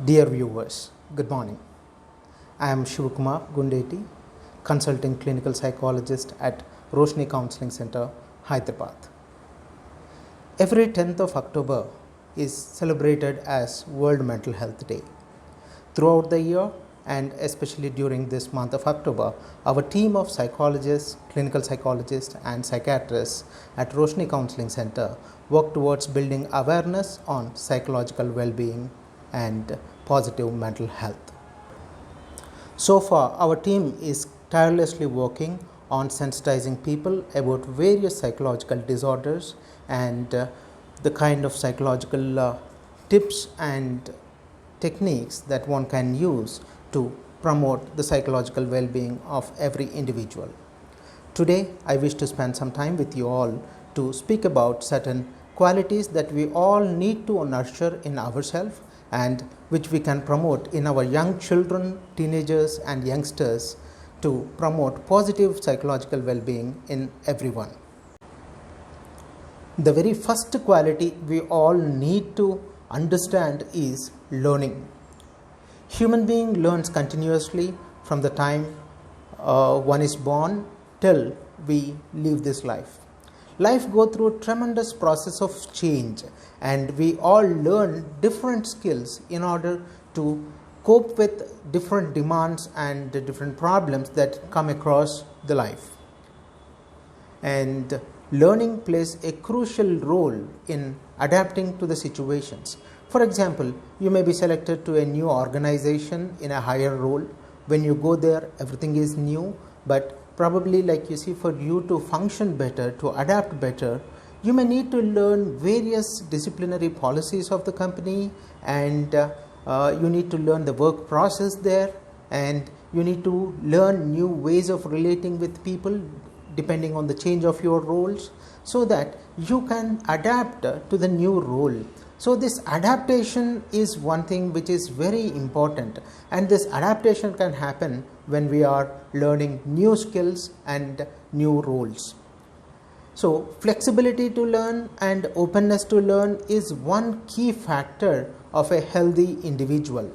Dear viewers, good morning. I am Shiva Kumar, consulting clinical psychologist at Roshni Counselling Centre, Hyderabad. Every 10th of October is celebrated as World Mental Health Day. Throughout the year and especially during this month of October, our team of psychologists, clinical psychologists and psychiatrists at Roshni Counselling Centre work towards building awareness on psychological well-being and positive mental health. So far, our team is tirelessly working on sensitizing people about various psychological disorders and the kind of psychological tips and techniques that one can use to promote the psychological well-being of every individual. Today, I wish to spend some time with you all to speak about certain qualities that we all need to nurture in ourselves and which we can promote in our young children, teenagers and youngsters to promote positive psychological well-being in everyone. The very first quality we all need to understand is learning. Human being learns continuously from the time one is born till we leave this life. Life goes through a tremendous process of change and we all learn different skills in order to cope with different demands and different problems that come across the life. And learning plays a crucial role in adapting to the situations. For example, you may be selected to a new organization in a higher role. When you go there, everything is new, but probably for you to function better, to adapt better, you may need to learn various disciplinary policies of the company and you need to learn the work process there and you need to learn new ways of relating with people depending on the change of your roles so that you can adapt to the new role. So this adaptation is one thing which is very important, and this adaptation can happen when we are learning new skills and new roles. So flexibility to learn and openness to learn is one key factor of a healthy individual.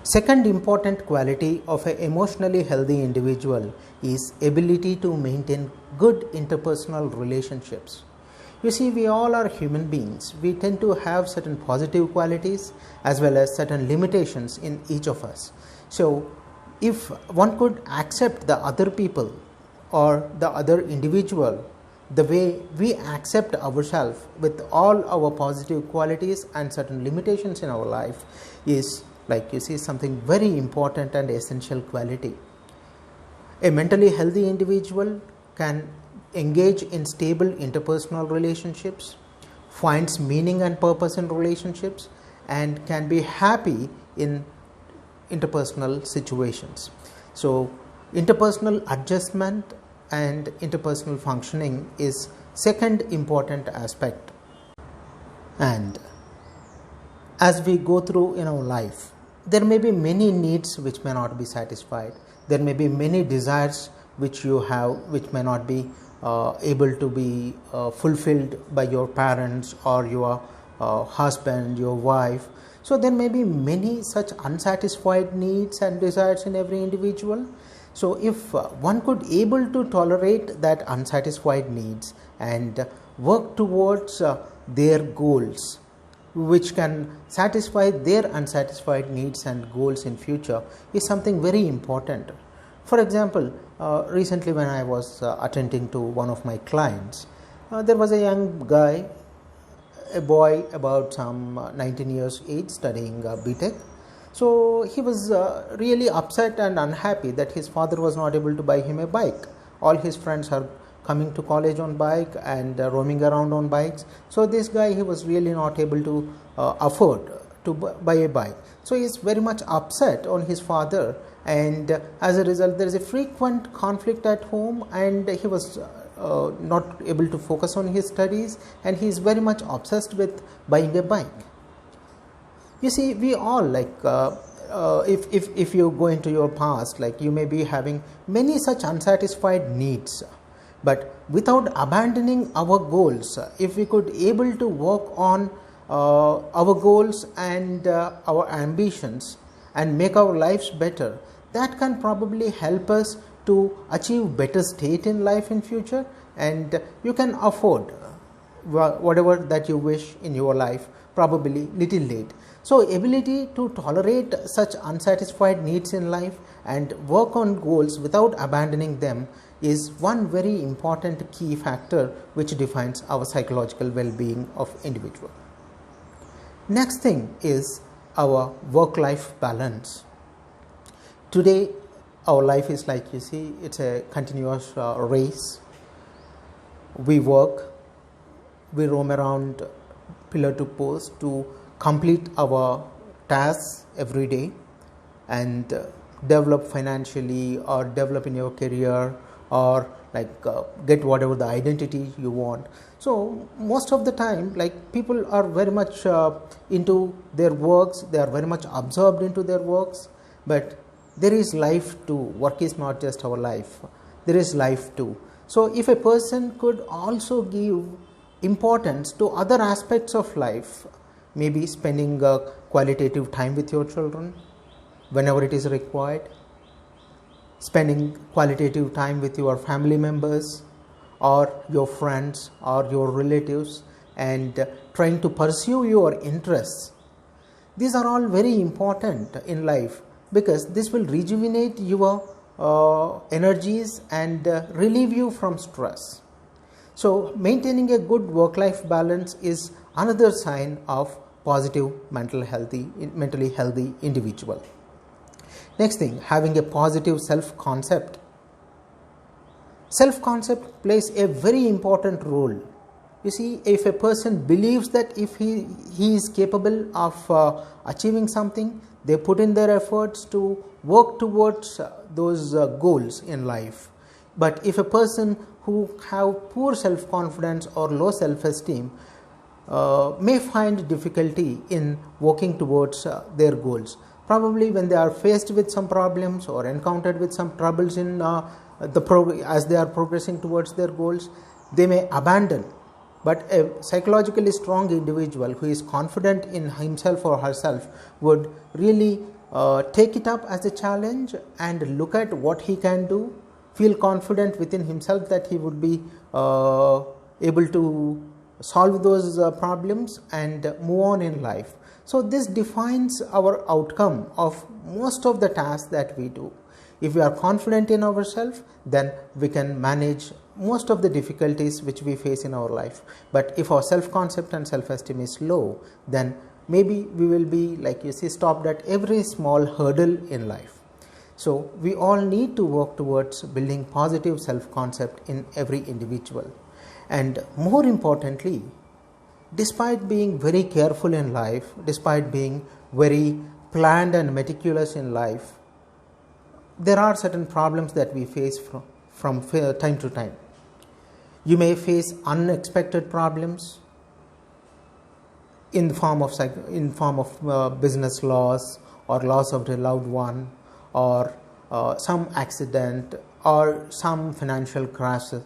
Second important quality of an emotionally healthy individual is ability to maintain good interpersonal relationships. You see, we all are human beings. We tend to have certain positive qualities as well as certain limitations in each of us. So if one could accept the other people or the other individual the way we accept ourselves with all our positive qualities and certain limitations in our life is, something very important and essential quality. A mentally healthy individual can engage in stable interpersonal relationships, finds meaning and purpose in relationships, and can be happy in interpersonal situations. So interpersonal adjustment and interpersonal functioning is second important aspect. And as we go through in our life, there may be many needs which may not be satisfied. There may be many desires which you have which may not be able to be fulfilled by your parents or your husband, your wife. So there may be many such unsatisfied needs and desires in every individual. So if one could able to tolerate that unsatisfied needs and work towards their goals, which can satisfy their unsatisfied needs and goals in future, is something very important. For example, recently when I was attending to one of my clients, there was a young guy, a boy about some 19 years age studying BTech. So he was really upset and unhappy that his father was not able to buy him a bike. All his friends are coming to college on bike and roaming around on bikes. So this guy, he was really not able to afford to buy a bike. So he is very much upset on his father, and as a result there is a frequent conflict at home and he was not able to focus on his studies and he is very much obsessed with buying a bike. You see, we all if you go into your past, you may be having many such unsatisfied needs, but without abandoning our goals, if we could able to work on our goals and our ambitions and make our lives better, that can probably help us to achieve better state in life in future, and you can afford whatever that you wish in your life, probably little late. So ability to tolerate such unsatisfied needs in life and work on goals without abandoning them is one very important key factor which defines our psychological well-being of individual. Next thing is our work-life balance. Today our life is, like you see, it's a continuous race. We work, we roam around pillar to post to complete our tasks every day and develop financially or develop in your career or get whatever the identity you want. So most of the time, people are very much into their works, they are very much absorbed into their works, but there is life too. Work is not just our life, there is life too. So if a person could also give importance to other aspects of life, maybe spending qualitative time with your children whenever it is required, spending qualitative time with your family members or your friends or your relatives, and trying to pursue your interests. These are all very important in life because this will rejuvenate your energies and relieve you from stress. So maintaining a good work-life balance is another sign of positive mentally healthy individual. Next thing, having a positive self-concept. Self-concept plays a very important role. You see, if a person believes that if he is capable of achieving something, they put in their efforts to work towards those goals in life. But if a person who have poor self-confidence or low self-esteem may find difficulty in working towards their goals, probably when they are faced with some problems or encountered with some troubles in as they are progressing towards their goals, they may abandon. But a psychologically strong individual who is confident in himself or herself would really take it up as a challenge and look at what he can do, feel confident within himself that he would be able to solve those problems and move on in life. So this defines our outcome of most of the tasks that we do. If we are confident in ourselves, then we can manage most of the difficulties which we face in our life. But if our self-concept and self-esteem is low, then maybe we will be, stopped at every small hurdle in life. So we all need to work towards building positive self-concept in every individual. And more importantly, despite being very careful in life, despite being very planned and meticulous in life, there are certain problems that we face from time to time. You may face unexpected problems in the form of business loss or loss of a loved one or some accident or some financial crisis.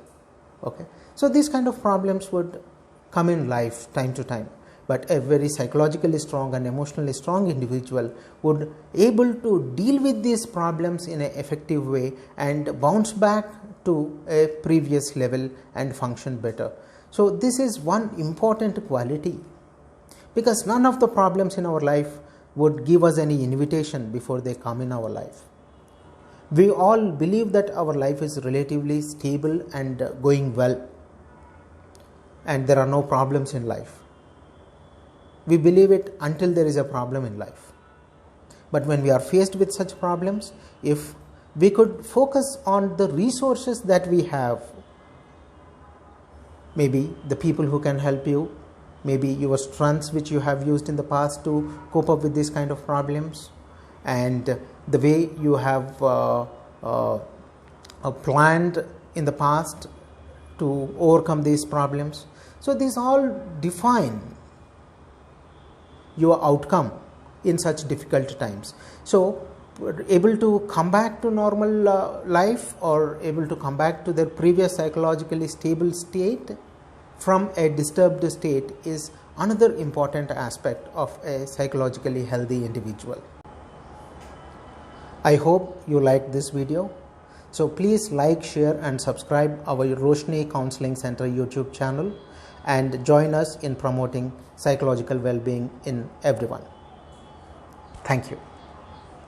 Okay, so these kind of problems would come in life time to time, but a very psychologically strong and emotionally strong individual would able to deal with these problems in an effective way and bounce back to a previous level and function better. So this is one important quality, because none of the problems in our life would give us any invitation before they come in our life. We all believe that our life is relatively stable and going well, and there are no problems in life. We believe it until there is a problem in life. But when we are faced with such problems, if we could focus on the resources that we have, maybe the people who can help you, maybe your strengths which you have used in the past to cope up with these kind of problems, and the way you have planned in the past to overcome these problems. So these all define your outcome in such difficult times. So able to come back to normal life or able to come back to their previous psychologically stable state from a disturbed state is another important aspect of a psychologically healthy individual. I hope you liked this video. So please like, share and subscribe our Roshni Counselling Centre YouTube channel and join us in promoting psychological well-being in everyone. Thank you.